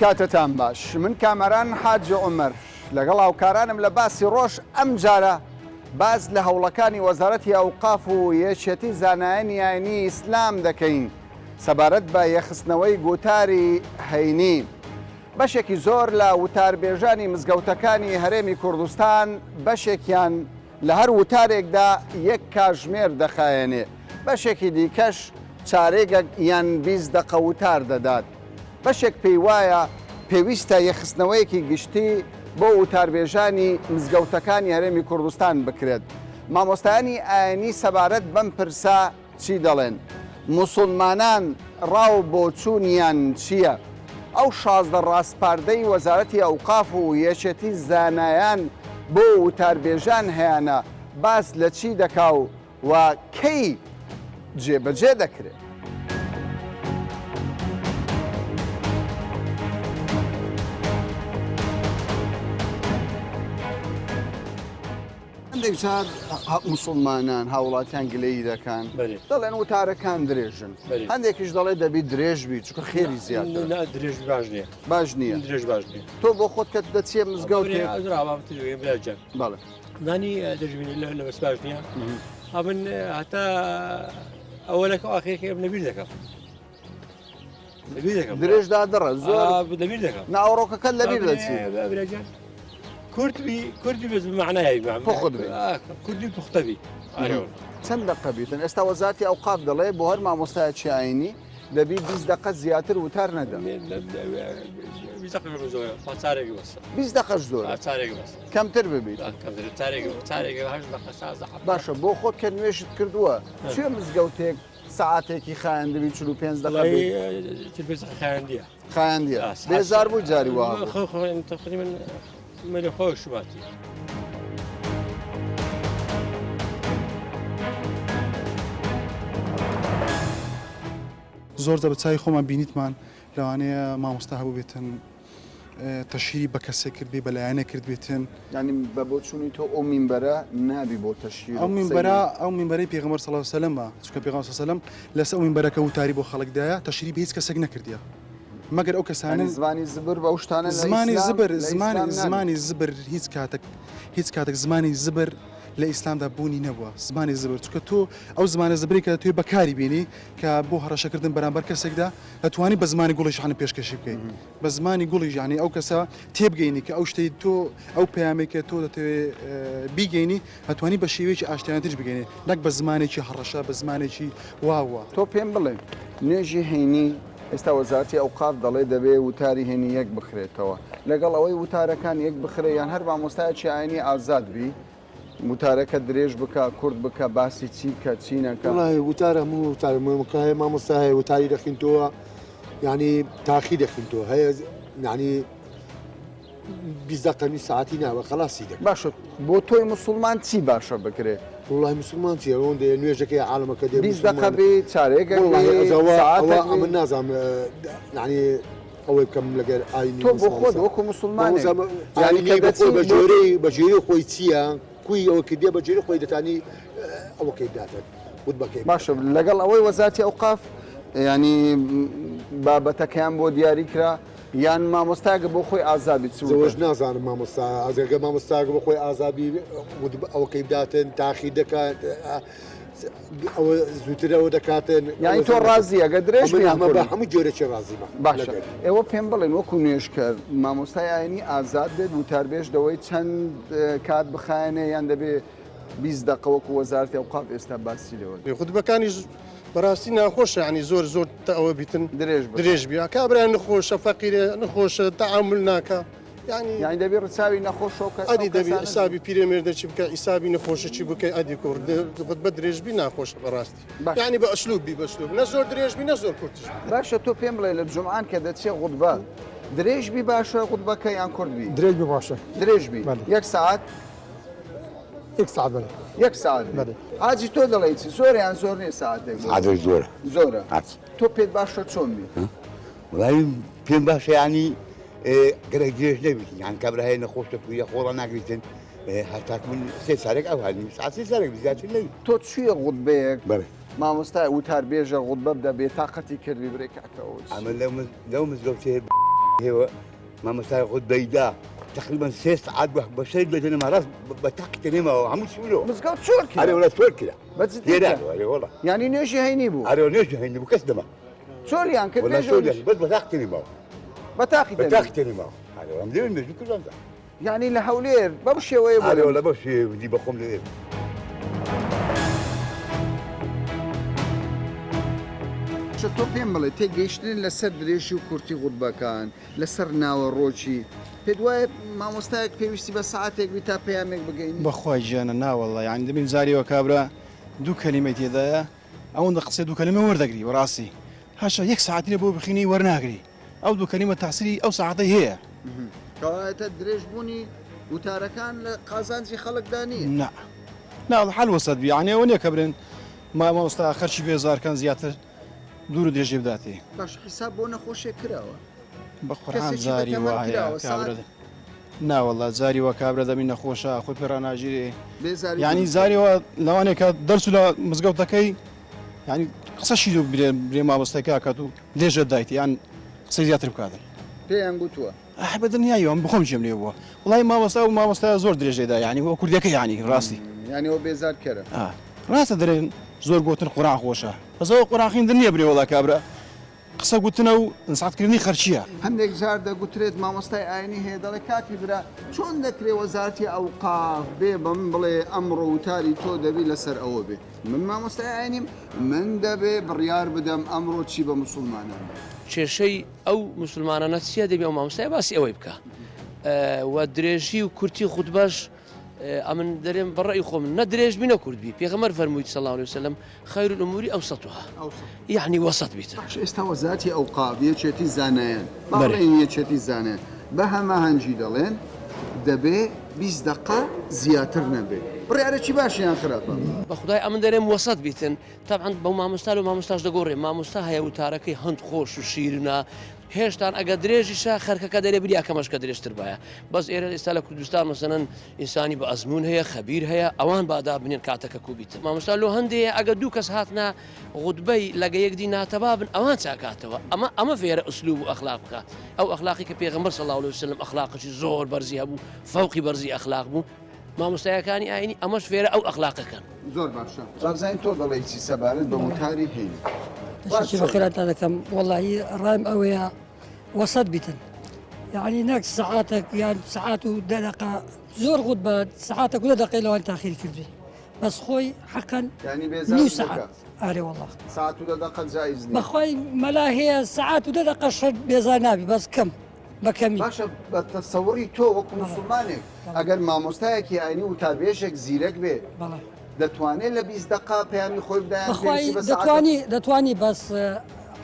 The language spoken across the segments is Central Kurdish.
کاتتان باش من کامەران حاج عومەر لەگەڵ هاوکارانم لە باسی ڕۆژ ئەم جارە باز لە هەوڵەکانی وەزارەتی ئەوقاف و یەکێتی زانایانی ئاینی ئیسلام دەکەین سەبارەت بە یەخستنەوەی گوتاری هەینی بەشێکی زۆر لە وتاربێژانی مزگەوتەکانی هەرێمی کوردستان بەشێکیان لە هەر وتارێکدا یەک کاتژمێر دەخایەنێ بەشێکی دیکەش چارێگەک یان 20 دقە وتار دەدات بەشێک پێی وایە پێویستە یەخستنەوەیەکی گشتی بۆ وتاربێژانی مزگەوتەکانی هەرێمی کوردستان بکرێت مامۆستایانی ئاینی سەبارەت بەم پرسە چی دەڵێن موسڵمانان ڕاو بۆ چوونیان چییە ئەو 16 ڕاستپاردەی وەزارەتی ئەوقاف و یەکێتی زانایان بۆ وتاربێژان هەیەە باس لە چی دەکا و کەی جێبەجێ دەکرێت هەندێک جار موسڵمانان هاوڵاتیان گلەیی دەکەن دەڵێن وتارەکان درێژن هەندێکیش دەڵێ دەبی درێژبی چکە خێری زیاتر درێژ باش نییە باش نییە درێژ باش نییە تۆ بۆ خۆت کە دەچێ مزگەوتێ بەڵێ دانی دەژبینی لە بەس باش نییە من هەتا ئەوەلەکە ئاخێکی ئەم نەبیر دەکەم درێژدا دڕە زۆر لەبیر دەکەم ناوەڕۆکەکە لەبیر دەچێت كردي بس بمعناها كردي بختبي چەند دقە بیتن ئێستا وەزارەتی ئەوقاف دەڵێ بۆ هەر مامۆستایەکی ئاینی دەبی 20 دقە زیاتر وتار نەدا 20 دقەش زۆر کەمتر ببیت باشە بۆ خۆت کە نوێژت کردووە چێ مزگەوتێک ساعاتێکی خایەندبی 45 دقە خایەندیە بێزار بوو جاری وا مەلی خۆش شوباتی زۆر بە چای خۆمان بینیتمان لەوانەیە مامۆستا هەبوو بێتن تەشیری بە کەسێک کرد بێ بەلایەنە کرد بێتن ینی بە بۆ چوونی تۆ ئەو مینبەرە نابی بۆ تەشیر ئەو مینبەرەی پێغەمبەر صلی الله علیه و سلم چونکە پێغەمبەر صلی الله علیه و سلم لەسەر ئەو مینبەرەکە وتاری بۆ خەڵکدایە تەشیری بە هیچ کەسێک نەکردیە مەگەر ئەو کەسانن زمانی زبر بە شتانە زمانی زبر هیچ کاتێک زمانی زبر لە ئیسلامدا بوونی نەبووە زمانی زبر چونکە تۆ ئەو زمانە زبری کە توێ بەکاری بینی کە بۆ هەڕەشەکردن بەرامبەر کەسێکدا دەتوانی بە زمانی گوڵیش حانە پێشکەشی بکەین بە زمانی گوڵیش یعنی ئەو کەسە تێبگەینی کە ئەو شتەی تۆ ئەو پەیامێکە تۆ دەتەوێت بیگەینی هەتوانی بە شێوەیەکی ئاشتیانەتیش بگەینی نەک بە زمانێکی هەڕەشە بە زمانێکی واوە تۆ پێم بڵێ نوێژی هەینی ئێستا وەزارەتی ئەوقاف دەڵێ دەبێ وتاری هێنی یەک بخرێتەوە لەگەڵ ئەوەی وتارەکان یەک بخرێ یان هەر مامۆستایەکی ئاینی ئازاد بی وتارەکە درێژ بکە کورد بکە باسی چی کە چی نەکە وتارە وتارمکە مامۆستا هەیە وتاری دەخینتەوە ینی تاخی دەخینتەوە هەیە ینی 20 دقه ساعتی ناوە خلاصی دەکەن باشە بۆ تۆی موسڵمان چی باشە بکرێت والله مسلمان چیە ئەوەندە نوێژەکەی عالەمەکە دێ 20 دقه بێ چارێگە من نازانم ینی ئەوەی بکەم لەگەر ئاینی تۆ بۆ خۆت وەکو موسڵمان بەجێری خۆی چییە کوی ئەوە کردێ بەجێری خۆی دەتانی ئەوەکەی بداتێت وتبەکەی باشە لەگەڵ ئەوەی وەزارەتی ئەوقاف ینی بابەتەکەیان بۆ دیاری کرا یان مامۆستاگە بۆ خۆی ئازابی زەوەش نازانم مامۆستا ئازگە مامۆستاگە بۆ خۆی ئازابی ئەوەکەی بداتن تاخی دەکات ئەوە زووترەوە دەکاتن یانی تۆ ڕازی ئەگە درێژ هەموو جۆرەی ڕازیمە باشە ئێوە پێم بڵێن وەکو نوێژکەر مامۆستای ئاینی ئازاد بێت وتاربێژ دەوەی چەند کات بخایەنێ یان دەبێ 20 دقه وەکو وەزارەتی ئەوقاف ئێستا باسی لەوە خودبەکانی بەڕاستی ناخۆشە ینی زۆر ئەوە بیتن درێژ بیا کابرایان نەخۆشە فەقیرە نەخۆشە تەعامل ناکە یانی دەبێ ڕچاوی نەخۆشەوە ئەدی دەبێ ئیسابی پیرەمێردە چی بکە ئیسابی نەخۆشە چی بکەی ئەدی کورد بە درێژبی ناخۆشە بەڕاستی ینی بە ئەسلوبی بەسلوب نە زۆر درێژبی نە زۆر کورتش باشە تۆ پێم بڵێ لە جومعان کە دەچێ غوتبە درێژبی باشە غوتبەکە یان کوردبی درێژبی باشە درێژبی یەک ساعت یەک ساعت بڵێ یەک ساعت حاجی تۆ دەڵێ چی زۆر یان زۆر نیە ساعتێک زۆرە تۆ پێت باشە چۆن بی وڵی پێم باشە ینی گەرە درێژ نەبیت یان کابرا هەیە نەخۆشە کویە خۆڕە ناگریتن هەتا من سێ سارێک ئەو هەنی ساعت سێ سارێک زیاتر نەوی تۆ چییە غوتبەیەک مامۆستای وتار بێژە غوتبە بدە بێ تاقەتی کردی برێکەکەەوە ئەمە لەو مزگەوتێ هو ما مساء خد بيدا تقريبا 6 ساعات بشيء بدنا مرات بتاكد ما عم يسوي مزگەوت چۆر على کرد ولا تقول كده بەجددی يا کرد. على والله یعنی نوێژی هەینی بوو على نيش هني بكسدمه چۆلیان کرد ولا نوێژ شو يعني بس بتاكد ما بەتاقی دەبێت. بتاكد ما على عم دير مش كل هذا یعنی لە هەولێر بەو شێوەیە على بۆ ولا بس دي بقوم ليه تۆ پێم بڵێ تێگەیشتن لەسەر درێژی و کورتی غوتبەکان لەسەر ناوەڕۆکی پێت وایە مامۆستایەک پێویستی بە ساعتێک بی تا پەیامێک بگەین بەخوای گیانە ناوەڵە یعنی دەبین زاریەوە کابرا دوو کەلیمەی تێدایە ئەوەندە قسە دوو کەلیمە وەردەگری وەڕاستی هاشە یەک ساعتی لە بۆ بخینی وەرناگری ئەو دوو کەلیمە تاسیری ئەو ساعتەی هەیە کەواتە درێژ بوونی وتارەکان لە قازانجی خەڵکدانی نا ناوە حل وەسەد بی یعنی ئەوە نییە کە برن مامۆستا خەرچی بێزارکان زیاتر دوور و درێژێ بداتێ باش حیساب بۆ نەخۆشیە کراوە بە قورآن کەسێکی زاری بەتەمەن وایە کراوە، کابرا ناوەڵە زاری وە کابرا دەبین نەخۆشە خۆی پێڕاناژیرێ بێزاری یعنی زاریەوە لەوانێک کە دەرس و لە مزگەوتەکەی ینی قسەشی دوو برێ مامۆستایکە کات و لێژە دایت یان قسەی زیاتر بکاتن پێیان گوتووە ئەح بە دنیایەوە ئەم بخۆم ژێم لێ بووە وڵی مامۆستا و مامۆستا زۆر درێژێدا ینی وە کوردەکە ینی ڕاستی یعنی ئەو بێزار کەرە ڕاستە دەرێن زۆر گوتن قوڕان خۆشە بەزەوە قوڕاخین دنیە برێ وڵا کابرا قسە گوتنە و ئینساتکردنی خەرچیە هەندێک جار دەگوترێت مامۆستای ئاینی هەیە دەڵێ کاتی برا چۆن دەکرێت وەزارەتی ئەوقاف بێ بە من بڵێ ئەمڕۆ وتاری تۆ دەبی لەسەر ئەوە بێ من مامۆستای ئاینیم من دەبێ بڕیار بدەم ئەمڕۆ چی بە مسلمانان کێشەی ئەو مسلمانانە چیە دەبێ ئەو مامۆستای باسی ئەوەی بکە و درێژی و کورتی خودبەش ئەمن دەرێن بەڕێی خۆم نە درێژ بینە کوردبی پێغەمبەر فەرمووی صلی الله علیه وسلم خەیر الأمور ئەوسەطها یعنی وەسەط بیتە ئێستا وەزارەتی ئەوقاف یەکێتی زانایان باڵێن یەکێتی زانایان بە هەماهەنگی دەڵێن دەبێ 20 دقە زیاتر نەبێ بڕیارێکی باشیان خراپە بە خدای ئەمن دەرێم وەسەط بیتن طبعا بەو مامۆستا و مامۆستاش دەگۆڕێ مامۆستا هەیە وتارەکەی هەند خۆش و شیرنە هێشتان ئەگە درێژیشە خەرکەکە دەرێ بری ئەکەمەشکە درێژتر باە بەس ئێرە ئێستا لە کوردستان مەسەنەن ئینسانی بە ئەزمون هەیە خەبیر هەیە ئەوان بادا بنێن کاتەکە کوبیتە مامۆستا لۆ هەندەیە ئەگە دوو کەس هاتنا غوتبەی لەگە یەکدی ناتەبا بن ئەوان چاکاتەوە ئەمە فێرە ئوسلوب و ئەخلاق بکە ئەو ئەخلاقی کە پێغەمبەر صلی الله علیه وسلم ئەخلاقی زۆر بەرزی هەبوو فەوقی بەرزی ئەخلاق بوو مامۆستایەکانی ئاینی ئەمەش فێرە ئەو ئەخلاقەکەن زۆر باشە ڕابزانین تۆ دەڵێ چی سەبارەت بە وتاری هەیە بەخێراتان دەکەم وەڵی ڕایم ئەوەیە وەسەد بیتن یعنی نەک سعاتێک یان سعات و دەدەقا زۆر غوت بە سعاتێک و دەقی لەوان تاخیر کردی بەس خۆی حەقەن ینی نیو بێزار سعات ئارێ وەڵا ساعت و دەقە جایز نییە بەخوای مەلا هەیە سعات و دەدەقە شەر بێزار نابی بەس کەم بەکەمی باشە بە تەسەوری تۆ وەکو مسلمانێک ئەگەر مامۆستایەکی ئاینی وتابێژێک زیرەک بێ بەڵێ دەتوانێت لە 20 دقا پەیامی خۆی بدایان بەخوای پێویستی بە ساعت دەتوانی بەس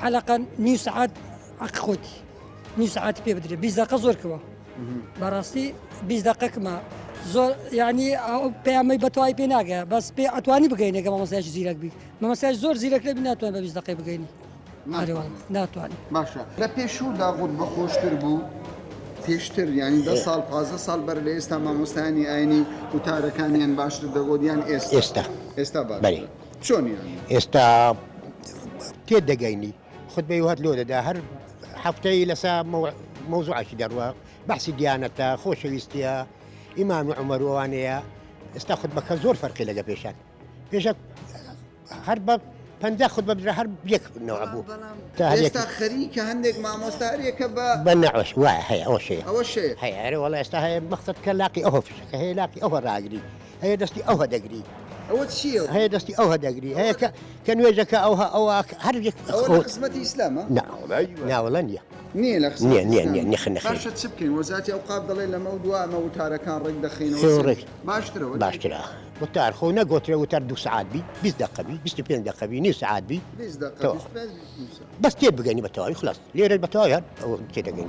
حەلەقەن نیو سعات حەق خۆتی نیو سعاتی پێ بدرێت 20 دقە زۆر کەوە بەڕاستی 20 دقەکمە زۆر یعنی ئەو پەیامی بەتەواوی پێ ناگە بەس پێ ئەتوانی بگەینێکە مامۆستایەکی زیرەک بی مامۆستای زۆر زیرەک لەبی ناتوان بە 20 دقەی بگەینی ناتوانانی باشە لە پێشوودا غوت بە خۆشتر بوو پێشتر ینی 10 ساڵ 15 ساڵ بەر لە ئێستا مامۆستایانی ئاینی وتارەکانیان باشتر دەگۆدیان ئێستا بەێ چۆنیان ئێستا تێ دەگەینی خودبەی هات لۆ دەدا هەر هەفتەی لەسا مەوزوعشی دەڕوە بەحسی دیانەتە خۆشەویستیە ئیمان و عومەروانەیە ئێستا خودبەکە زۆر فەرقی لەگە پێشە هەر بە 50 خودبە بدرا هەر یەک نەوە بوو ئێستا خەریکە هەندێک مامۆستاریەکە بە نەوەش وایە هەیە ئەوە شەیە ئەوە شەیە هەیە وەڵا ئێستا هەیە مەقسەدکە لاقی ئەوە فشەکە هەیە لاقی ئەوە ڕاگری هەیە دەستی ئەوە دەگری ئەوە چییە هەیە دەستی ئەوە دەگری هەیە کە نوێژەکە ئەوە هەر ئەوە لە قسمەتی ئیسلامە ناوەڵە نییە نییە لە نییە باشە چ بکەین وەزارەتی ئەوقاف دەڵێ لەمە دووە ئەمە وتارەکان ڕێک دەخینەوە باشترەوە باشترە وتار خۆ نەگۆترێ وتار 2 سعات بی 20 دقە بی 25 دقە بی نیو سعات بی بەس تێ بگەینی بەتەواوی خلاص لێرە بەتەواوی هەر ئەوە تێ دەگەین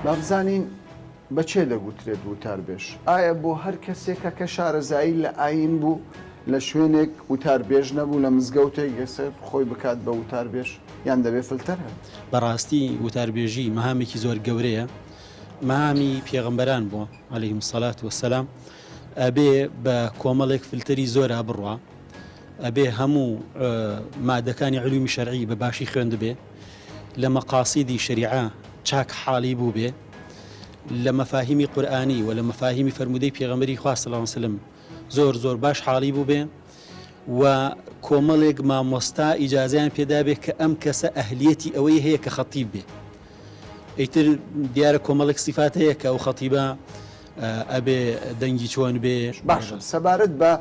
بابزانین بەچێ دەگوترێت وتاربێژ ئایا بۆ هەر کەسێکە کە شارەزایی لە ئاین بوو لە شوێنێک وتاربێژ نەبوو لە مزگەوتێک گەسەر خۆی بکات بە وتاربێژ یان دەبێ فلتەر بەڕاستی وتاربێژی مەهامێکی زۆر گەورەیە مەهامی پێغەمبەران بووە عەلەیهیمو سەڵات وەسەلام ئەبێ بە کۆمەڵێک فلتەری زۆرا بڕوا ئەبێ هەموو مادەکانی علومی شەرعی بە باشی خوێند بێ لە مەقاسیدی شەریعە چاک حاڵی بوو بێ لە مەفاهیمی قورئانی و لە مەفاهیمی فەرمودەی پێغەمبەری خوا صلی الله علیه وسلم زۆر باش حاڵی بوو بێ و کۆمەڵێک مامۆستا ئیجازیان پێدا بێ کە ئەم کەسە ئەهلیەتی ئەوەی هەیە کە خەتیب بێ ئیتر دیارە کۆمەڵێک سیفات هەیە کە ئەو خەتیبە ئەبێ دەنگی چۆن بێ باشە سەبارەت بە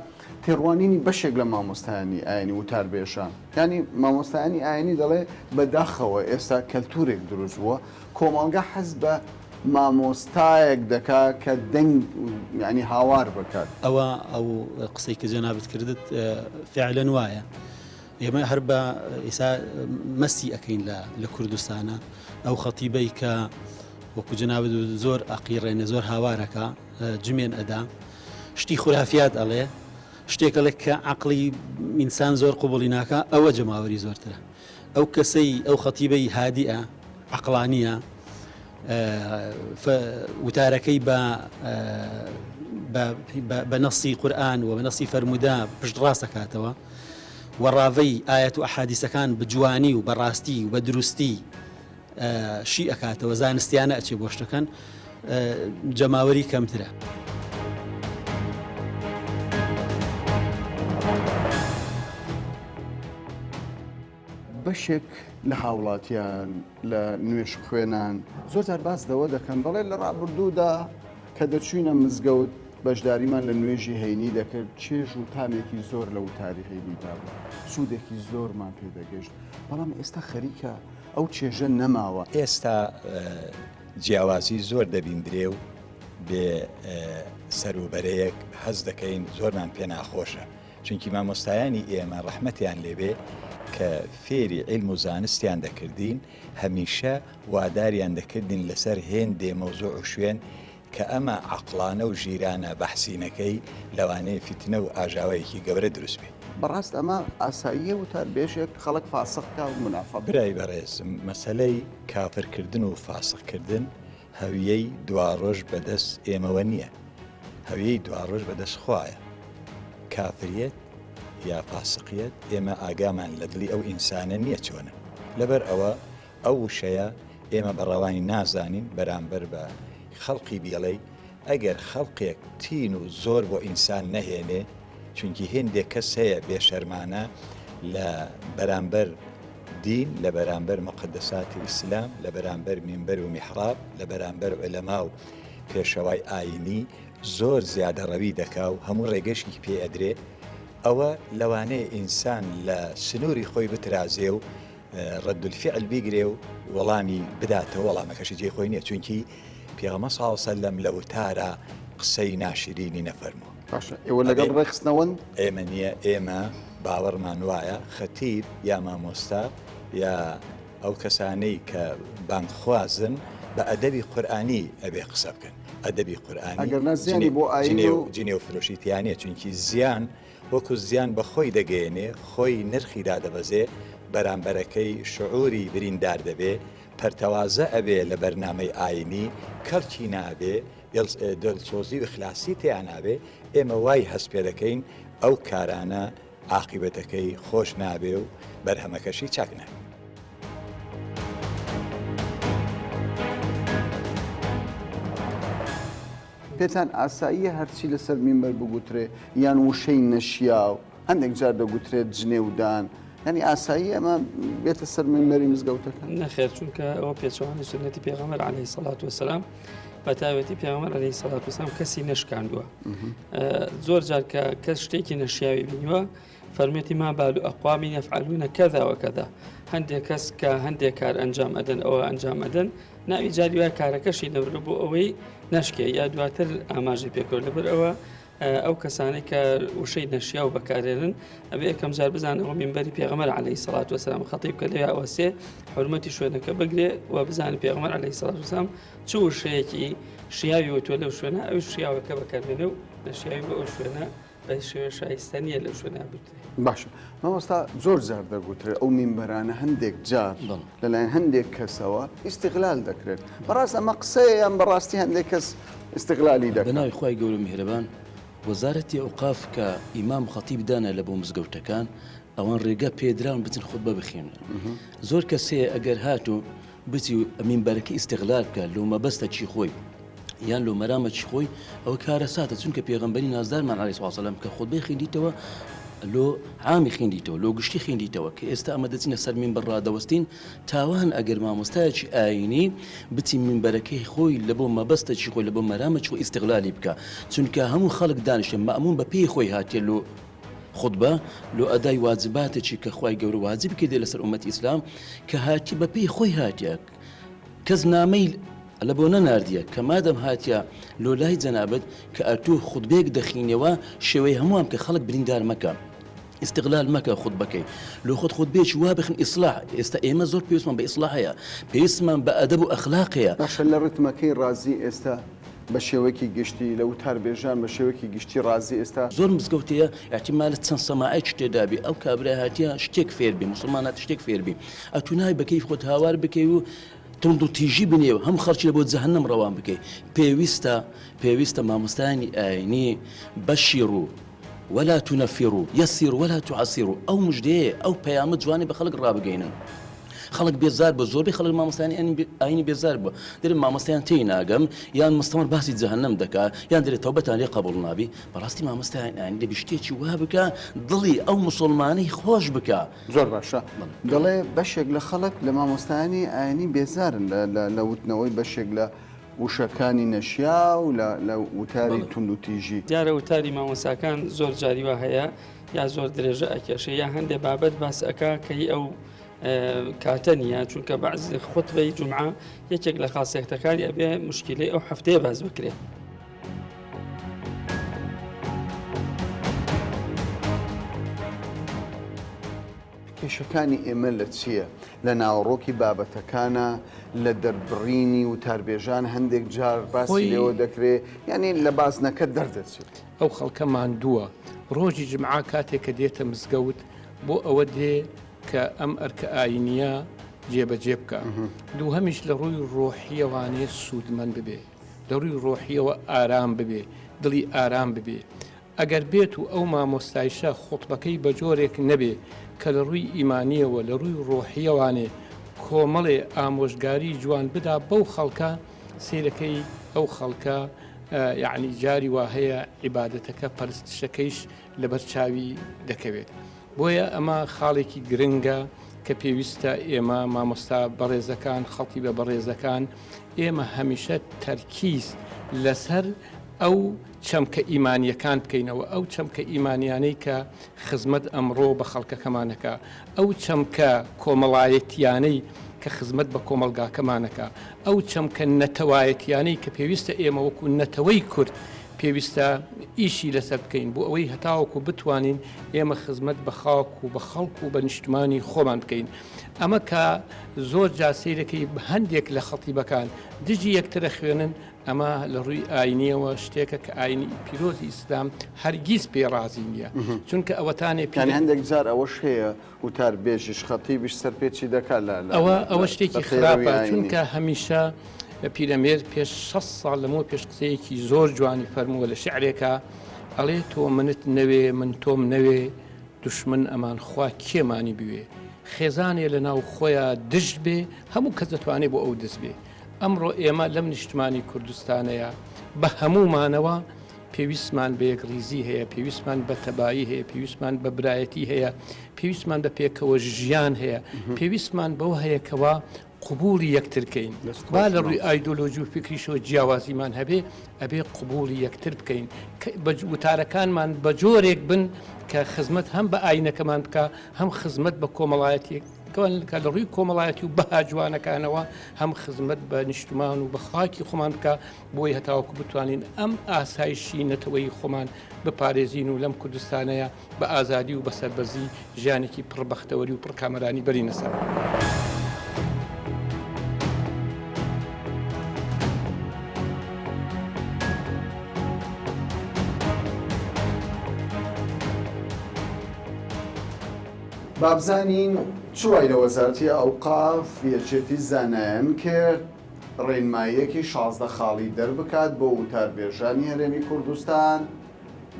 تێڕوانینی بەشێک لە مامۆستایانی ئاینی وتاربێژان ینی مامۆستایانی ئاینی دەڵێ بەداخەوە ئێستا کەلتورێک دروست بووە کۆمەڵگە حەز بە مامۆستایەک دەکا کە دەنگ ینی هاوار بکات ئەوە ئەو قسەی کە جەنابەت کردت فعلەن وایە ئێمە هەر بە ئێستا مەسی ئەەکەین لە کوردستانە ئەو خەتیبەی کە وەکو جەنابەت زۆر ئەقیڕێنێ زۆر هاوارەکە جمێن ئەدا شتی خورافیات ئەڵێ شتێکەڵێک کە عقلی ئینسان زۆر قوبولی ناکە ئەوە جەماوەری زۆرترە ئەو کەسەی ئەو خەتیبەی هادیئە عقلانیە وتارەکەی بە نەسی قورئان و بە نەسی فەرمودا پشت ڕاستەکاتەوە و ڕاوەی ئاەت و ئەحادیسەکان بجوانی و بەڕاستی و بە دروستی شی ئەکاتەوە زانستیانە ئەچێ بۆ شتەکەن جەماوەری کەمترە. بەشێک لە هاوڵاتیان لە نوێش خوێنان زۆرجار باس دەوە دەکەن بەڵێ لە ڕابردوودا کە دەچوینە مزگەوت بەشداریمان لە نوێژی هەینی دەکرد چێژ و تامێکی زۆر لە وتاری هەینیدا بوو سوودێکی زۆرمان پێدەگەشت بەڵام ئێستا خەریکە ئەو چێژە نەماوە. ئێستا جیاوازی زۆر دەبیندرێ و بێ سەروبەرەیەک حەز دەکەین زۆرمان پێ ناخۆشە چونکی مامۆستایانی ئێمە ڕەحمەتیان لێبێ کە فێری علم و زانستیان دەکردین هەمیشە واداریان دەکردین لەسەر هێندێ مەوزوع و شوێن کە ئەمە عەقڵانە و ژیرانە بەحسینەکەی لەوانەیە فیتنە و ئاژاوەیەکی گەورە دروست بێت. بەڕاست ئەمە ئاساییە وتاربێژێک خەڵک فاسقکە و منافە برای بەڕێزم مەسەلەی کافرکردن و فاسقکردن هەویەی دوا ڕۆژ بەدەست ئێمەوە نییە هەویەی دوا ڕۆژ بەدەست خوایە کافریەت یا فاسقیت ئێمە ئاگامان لە دڵی ئەو ئینسانە نییە چۆنە لەبەر ئەوە ئەو وشەیە ئێمە بەڕەوانی نازانین بەرامبەر بە خەڵقی بیڵێ ئەگەر خەڵقێک تین و زۆر بۆ ئینسان نەهێنێ چونکی هێندێک کەس هەیە بێشەرمانە لە بەرامبەر دین لە بەرامبەر مەقدساتی ئیسلام لە بەرامبەر مینبەر و میحراب لە بەرامبەر عولەما و پێشەوای ئاینی زۆر زیادە ڕەوی دەکا و هەموو ڕێگەشتی پێ ئەدرێ ئەوە لەوانەیە ئینسان لە سنووری خۆی بترازێ و ڕەدولفیعل بیگرێ و وەڵامی بداتەوە وەڵامەکەشی جێ خۆی نییە چونکی پێغەمبەر صلی الله علیه و سلم لە وتارە قسەی ناشرینی نەفەرمووە. باشە ئێوە لەگەڵ ڕێخستنەوەن ئێمە نییە ئێمە باوەڕمان وایە خەتیب یا مامۆستا یا ئەو کەسانەی کە بانگخوازن بە ئەدەبی قورئانی ئەبێ قسە بکەن ئەدەبی قورئانی ئەگەر نەزیانی بۆ ئاینی و جنێ و فرۆشیتیانە چونکی زیان وەکو زیان بە خۆی دەگەێنێ خۆی نرخی دادەبەزێ بەرامبەرەکەی شعوری بریندار دەبێ پەرتەوازە ئەبێ لە بەرنامەی ئاینی کەرکی نابێ دڵسۆزی و خلاسی تیان نابێ ئێمە وای هەست پێ دەکەین ئەو کارانە عاقیبەتەکەی خۆش نابێ و بەرهەمەکەشی چاک نابێ. پێتان ئاساییە هەرچی لەسەر مینبەر بگوترێ یان وشەی نەشیاو هەندێک جار دەگوترێت جنێودان ینی ئاسایی ئەمە بێتە سەر مینبەری مزگەوتەکە نەخێر چونکە ئەوە پێچەوانی سنەتی پێغەمبەر عەلەیهی سەڵات وەسەلام بە تایبەتی پێغەمبەر عەلەیهی سەڵات وەسەلام کەسی نەشکاندووە زۆر جار کە کەس شتێکی نەشیاوی بینیوە فەرمێتی ما بال ئەقوامی یەفعەلونە کەذا وەکەذا هەندێک کەس کە هەندێک کار ئەنجام ئەدەن ئەوە ئەنجام ئەدەن ناوی جاری وای کارەکەشی نەبرە بۆ ئەوەی نەشکێ یا دواتر ئاماژی پێکەوە لەبەر ئەوە ئەو کەسانەی کە وشەی نەشیا و بەکارێنن ئەبێ یەکەم جار بزانەوە مینبەری پێغەمبەر عەلەیهی سەڵات وەسەلام خەتیب کە لێوە ئەوەسێ حورمەتی شوێنەکە بگرێ و بزانێت پێغەمبەر عەلەیهی سەڵات وەسەلام چ وشەیەکی شیاوی وتووە لەو شوێنە ئەو شیاوەکە بەکاربێنێ و نەشیاوی بە ئەو شوێنە بە شێوە شایستە نیە لە شوێنە بوتێ. باشە مامۆستا زۆر جار دەگوترێت ئەو میمبەرانە هەندێک جار لەلایەن هەندێک کەسەوە ئیستیغلال دەکرێت بەڕاست ئەمە قسەیان بەڕاستی هەندێک کەس استیغلالی دەکرێت. بەناوی خی گەورە میهرەبان وەزارەتی ئەوقاف کە ئیمام خەتیب دانا لە بۆ مزگەوتەکان ئەوان ڕێگە پێدراون بچن خودبە بخێنن. زۆر کەسەیە ئەگەر هاتو بچی میمبەرەکە ئیستیغلال بکات لۆ مەبەستە چی خۆی یان لۆ مەرامە چی خۆی ئەوە کارە ساتە چونکە پێغەمبەری نازدارمان عەلەیهی سڵام کە خودبەی خوێندیتەوە لۆ عامی خوێندیتەوە لۆ گشتی خوێندیتەوە کە ئێستا ئەمە دەچینە سەر میمبەر ڕادەوەستین تاوان ئەگەر مامۆستایەکی ئاینی بچی میمبەرەکەی خۆی لە بۆ مەبەستە چی خۆی لە بۆ مەرامە چی خۆی ئیستیغلالی بکە چونکە هەموو خەڵک دانیشتن مەئموون بە پێی خۆی هاتیە لۆ خودبە لۆ ئەدای واجباتێکی کە خوای گەورە واجب کردێ لەسەر ئومەتی ئیسلام کە هاتی بە پێی خۆی هاتیە کەس نامەی لە بۆ نەناردیە کە مادەم هاتیە لۆ لای جەنابەت کە ئەتوو خودبێک دەخینەوە شێوەی هەمووان کە خەڵک بریندار مەکە استقلال مەکە خودبەکەی لۆ خودبێکی وا بخن ئیسلاح ئێستا ئێمە زۆر پێویستمان بە ئیسلاحەیە پێویستمان بە ئەدەب و ئەخلاقەیە باشە لە ڕتمەکەی ڕازی ئێستا بە شێوەیەکی گشتی لە وتاربێژان بە شێوەیەکی گشتی ڕازی ئێستا زۆر مزگەوتەیە احتیمالە چەند سەماعەت تێدابی ئەو کابرا هاتیە شتێک فێربی مسلمانات شتێک فێربی ئەتونای بەکەی خۆت هاوار بکەی و تند و تیژی بنێو هەم خەڵکی لە بۆ جەهەنەم ڕەوان بکەی پێویستە مامۆستایانی ئاینی بەشیڕ ولا تنفروا يسروا ولا تعسروا ئەو مژدەیە ئەو پەیامە جوانی بە خەڵک ڕابگەینن خەڵک بێزار بە زۆربەی خەڵک مامۆستایانی ئاینی بێزار بووە دەرێ مامۆستایان تێی ناگەم یان مستەمەر باسی جەهەنەم دەکات یان دەرێت تەوبەتان لێ قبوڵ نابی بەڕاستی مامۆستایان ئاینی دەبی شتێکی وا بکە دڵی ئەو مسلمانەی خۆش بکە. زۆر باشە دەڵێ بەشێک لە خەڵک لە مامۆستایانی ئاینی بێزارن لە وتنەوەی بەشێک لە وشەکانی نەشیا و لە وتاری تند و تیژی دیارە وتاری مامۆساکان زۆر جاریوە هەیە یا زۆر درێژە ئەکێشە یا هەندێک بابەت باس ئەکا کەی ئەو کاتە نیە چونکە بەعزی خوتبەی جومعە یەکێک لە خاصیەتەکانی ئەبێ مشکلەی ئەو هەفتەیە باز بکرێت. کێشەکانی ئێمە لە چییە؟ لە ناوەڕۆکی بابەتەکانە لە دەربڕینی و تاربێژان هەندێک جار باسی لێوە دەکرێت یعنی لە بازنەکە دەردەچێت. ئەو خەڵکە ماندووە ڕۆژی جمعا کاتێک کە دێتە مزگەوت بۆ ئەوە دێ کە ئەم ئەرکە ئاینیە جێبەجێ بکە دوو هەمیش لە ڕووی ڕۆحیەوانێ سوودمەند ببێ لە ڕووی ڕۆحیەوە ئارام ببێ دڵی ئارام ببێ ئەگەر بێت و ئەو مامۆستایشە خوتبەکەی بە جۆرێک نەبێ کە لە ڕووی ئیمانیەوە لە ڕووی ڕۆحیەوانێ کۆمەڵێ ئامۆژگاری جوان بدا بەو خەڵکە سیرەکەی ئەو خەڵکە یعنی جاری وا هەیە عیبادەتەکە پەرستشەکەیش لەبەر چاوی دەکەوێت بۆیە ئەمە خاڵێکی گرنگە کە پێویستە ئێمە مامۆستا بەڕێزەکان خەڵکی بە بەڕێزەکان ئێمە هەمیشە تەرکیز لەسەر ئەو چەمکە ئیمانیەکان بکەینەوە ئەو چەمکە ئیمانیانەی کە خزمەت ئەمڕۆ بە خەڵکەکەمانەکە ئەو چەمکە کۆمەڵایەتیانەی کە خزمەت بە کۆمەلگاکەمانەکە ئەو چەمکە نەتەوایەتیانەی کە پێویستە ئێمە وەکو نەتەوەی کورد پێویستە ئیشی لەسەر بکەین بۆ ئەوەی هەتاوەکو بتوانین ئێمە خزمەت بە خاک و بە خەڵک و بە نیشتمانی خۆمان بکەین ئەمە کە زۆر جاسیرەکەی هەندێک لە خەتیبەکان دژی یەکترە خوێنن ئەمە لە ڕووی ئاینیەوە شتێکە کە ئاینی پیرۆزی ئیسلام هەرگیز پێڕازی نییە چونکە ئەوەتانێ هەندێک جار ئەوەش هەیە وتار بێژش خەتیبیش سەرپێکی دەکات ئەوە شتێکی خراپە چونکە هەمیشە پیرەمێر پێش 6 ساڵ لەمەوە پێش قسەیەکی زۆر جوانی فەرمووە لە شعرێکە ئەڵێ تۆ منت نەوێ من تۆم نەوێ دوشمن ئەمان خوا کێمانی بوێ خێزانێ لە ناو خۆیان دژ بێ هەموو کەس دەتوانێت بۆ ئەو دەست بێ ئەمڕۆ ئێمە لەم نیشتمانی کوردستانەیە بە هەمومانەوە پێویستمان بە یەکڕیزی هەیە پێویستمان بە تەبایی هەیە پێویستمان بە برایەتی هەیە پێویستمان بە پێکەوە ژیان هەیە پێویستمان بەو هەیەکەوە قبولی یەکترکەین با لە ڕووی ئایدۆلۆژی و فکریشەوە جیاوازیمان هەبێ ئەبێ قبولی یەکتر بکەین وتارەکانمان بە جۆرێک بن کە خزمەت هەم بە ئاینەکەمان بکە هەم خزمەت بە کۆمەڵایەتێک کە لە ڕووی کۆمەڵایەتی و بەها جوانەکانەوە هەم خزمەت بە نیشتمان و بە خاکی خۆمان بکە بۆی هەتاوەکو بتوانین ئەم ئاسایشی نەتەوەی خۆمان بپارێزین و لەم کوردستانەیە بە ئازادی و بە سەربەزی ژیانێکی پڕبەختەوەری و پڕکامەرانی بەرینە سەر. بابزانین چوای لە وەزارەتی ئەوقاف یەکێتی زانایان کرد ڕێنماییەکی 16 خاڵی دەربکات بۆ وتاربێژانی هەرێمی کوردستان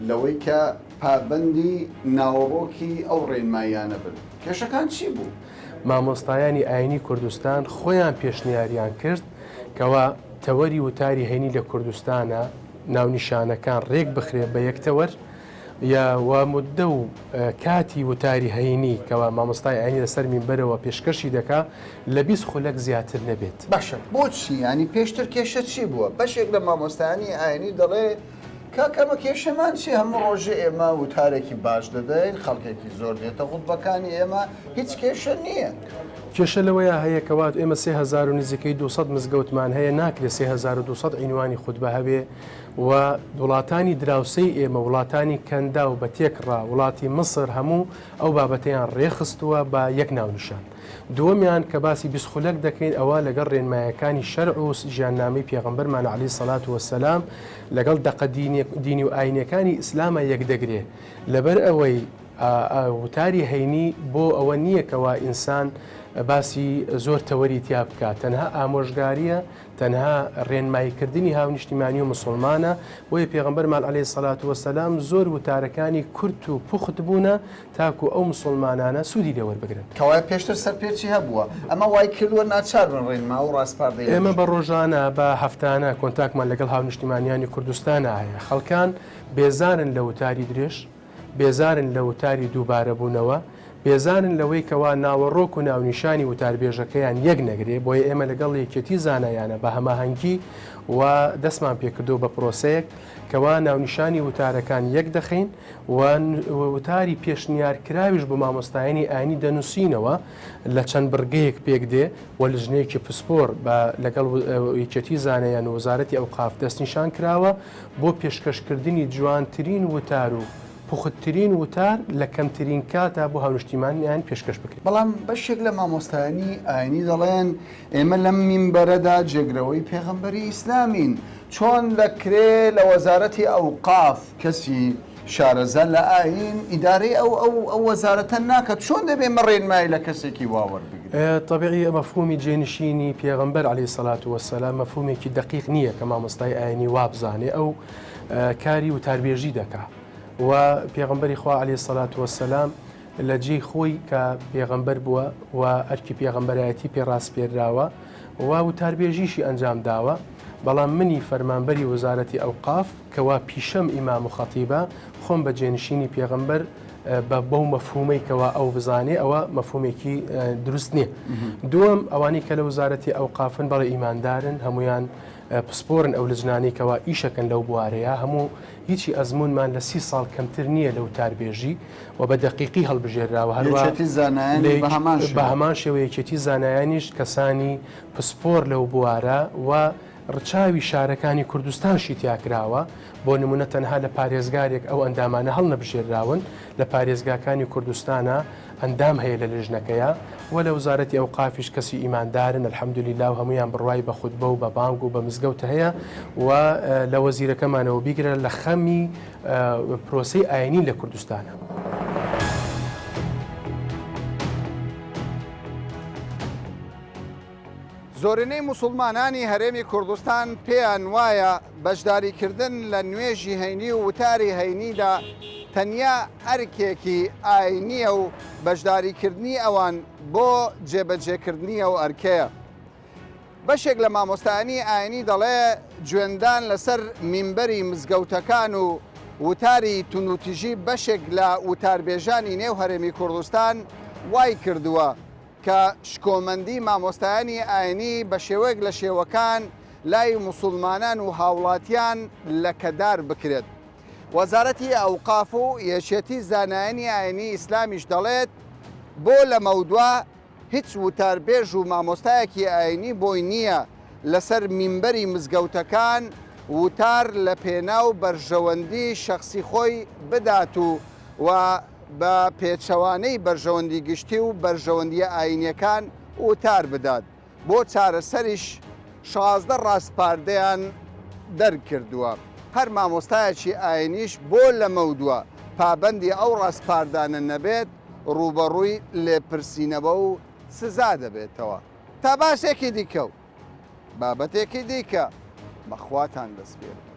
لەوەی کە پابەندی ناوەڕۆکی ئەو ڕێنماییانە بن. کێشەکان چی بوو؟ مامۆستایانی ئاینی کوردستان خۆیان پێشنیاریان کرد کەوا تەوەری وتاری هەینی لە کوردستانە ناونیشانەکان ڕێک بخرێت بە یەکتەوەر یا وا مدە و کاتی وتاری هەینی کەوا مامۆستای ئاینی لەسەر مینبەرەوە پێشکەشی دەکا لە 20 خولەک زیاتر نەبێت. باشە بۆچی ینی پێشتر کێشە چی بووە؟ بەشێک لە مامۆستایانی ئاینی دەڵێ کاکەمە کێشەمان چی هەموو ڕۆژێ ئێمە وتارێکی باش دەدەین خەڵکێکی زۆر دێتە خوتبەکانی ئێمە هیچ کێشە نییە. کێشە لەوەیە هەیە کەوات ئێمە 3000 و نزیکەی 200 مزگەوتمان هەیە ناکرێت 3200 عینوانی خوتبە هەبێ و وڵاتانی دراوسەی ئێمە وڵاتانی کەندا و بە تێکڕا وڵاتی مصر هەموو ئەو بابەتەیان ڕێخستووە بە یەک ناونیشان. دووەمیان کە باسی 20 خولەک دەکەین ئەوە لەگەڵ ڕێنمایەکانی شەرع و ژیاننامەی پێغەمبەرمان عەلەیهی سەڵات وەسەلام لەگەڵ دەقە دینی و ئاینەکانی ئیسلامە یەک دەگرێ لەبەر ئەوەی وتاری هەینی بۆ ئەوە نییەکەوە ئینسان باسی زۆر تەوەری تیا بکات تەنها ئامۆژگاریە تەنها ڕێنماییکردنی هاونیشتیمانی و مسلمانە بۆیە پێغەمبەرمان عەلەیهی سەڵات وەسەلام زۆر وتارەکانی کورت و پوخت بوونە تاکو ئەو مسلمانانە سوودی لێوەربگرن. کەوای پێشتر سەرپێچی هەبووە ئەمە وای کردووە ناچار بن ڕێنما و ڕاستپاردەی ئێمە بە ڕۆژانە بە هەفتانە کۆنتاکمان لەگەڵ هاونیشتیمانیانی کوردستانە هەیە خەڵکان بێزارن لە وتاری درێژ بێزارن لە وتاری دووبارە بوونەوە بێزانن لەوەی کەوا ناوەڕۆک و ناونیشانی وتاربێژەکەیان یەک نەگرێ بۆیە ئێمە لەگەڵ یەکێتی زانایانە بە هەماهەنگی و دەستمان پێکردو بە پرۆسەیەک کەوا ناونیشانی وتارەکان یەک دەخین و وتاری پێشنیارکراویش بۆ مامۆستایانی ئاینی دەنووسینەوە لە چەند بڕگەیەک پێک دێ و لە ژنەیەکی پسپۆر لەگەڵ یەکێتی زانایان و وەزارەتی ئەوقاف دەستنیشان کراوە بۆ پێشکەشکردنی جوانترین وتار و پوختترین وتار لە کەمترین کاتا بۆ هاونیشتیمانیان پێشکەش بکرێت. بەڵام بەشێک لە مامۆستایانی ئاینی دەڵێن ئێمە لەم مینبەرەدا جێگرەوەی پێغەمبەری ئیسلامین چۆن دەکرێ لە وەزارەتی ئەوقاف کەسی شارەزە لە ئاین ئیدارەی ئەو وەزارەتە ناکات چۆن دەبێ ڕێنمایی لە کەسێکی واوەڕ بگرێت؟ طبیعی مەفهومی جێنشینی پێغەمبەر عەلەیهی سەڵات وەسەلام مەفهومێکی دقیق نییە کە مامۆستای ئاینی وابزانێ ئەو کاری وتاربێژی دەکات. و پێغەمبەری خوا عەلەیهی سەڵات وەسەلام لە جێی خۆی کە پێغەمبەر بووە و ئەرکی پێغەمبەرایەتی پێڕاستپێراوە و وتاربێژیشی ئەنجام داوە بەڵام منی فەرمانبەری وەزارەتی ئەوقاف کەوا پیشەم ئیمام و خەتیبە خۆم بە جێنشینی پێغەمبەر بەو مەفهومەی کەوا ئەو بزانێ ئەوە مەفهومێکی دروست نییە. دووەم ئەوانەی کە لە وەزارەتی ئەوقافن بەڵێ ئیماندارن هەمویان پسپۆرن ئەو لجنانەی کەوا ئیشەکەن لەو بوارەیە هەموو هیچی ئەزمونمان لە 30 ساڵ کەمتر نییە لە وتاربێژی و بە دەقیقی هەڵبژێراوە بە هەمان شێوەیەکێتی زانایانیش کەسانی پسپۆر لەو بوارە و ڕچاوی شارەکانی کوردستانشی تیاکراوە بۆ نمونە تەنها لە پارێزگارێک ئەو ئەندامانە هەڵ نەبژێراون لە پارێزگاکانی کوردستانە ئەندام هەیە لە لژنەکەیە و لە وزارەتی ئەوقافیش کەسی ئیماندارن الحەمدولیلا و هەمویان بڕوای بە خوتبە و بە بانگ و بە مزگەوت هەیە و لە وەزیرەکەمانەوە بیگرە لە خەمی پرۆسەی ئاینی لە کوردستانە. زۆرینەی موسڵمانانی هەرێمی کوردستان پێیان وایە بەشداریکردن لە نوێژی هەینی و وتاری هەینیدا تەنیا ئەرکێکی ئاینیە و بەشداریکردنی ئەوان بۆ جێبەجێکردنی ئەو ئەرکەیە. بەشێک لە مامۆستایانی ئاینی دەڵێ گوێندان لەسەر مینبەری مزگەوتەکان و وتاری تونوتیژی بەشێک لە وتاربێژانی نێو هەرێمی کوردستان وای کردووە کە شکۆمەندی مامۆستایانی ئاینی بە شێوەیەک لە شێوەکان لای موسڵمانان و هاوڵاتیان لە کەدار بکرێت. وەزارەتی ئەوقاف و یەکێتی زانایانی ئاینی ئیسلامیش دەڵێت بۆ لە مەودووە هیچ وتاربێژ و مامۆستایەکی ئاینی بۆی نییە لەسەر مینبەری مزگەوتەکان وتار لە پێناو بەرژەوەندی شەخسی خۆی بدات و بە پێچەوانەی بەرژەوەندی گشتی و بەرژەوەندیە ئاینیەکان وتار بدات. بۆ چارەسەریش 16 ڕاستپاردەیان دەرکردووە. هەر مامۆستایەکی ئاینیش بۆ لە مەودووە پابەندی ئەو ڕاستپاردانە نەبێت ڕوبەڕووی لێپرسینەوە و سزا دەبێتەوە تا باشێکی دیکە و بابەتێکی دیکە بەخواتان دەست پێ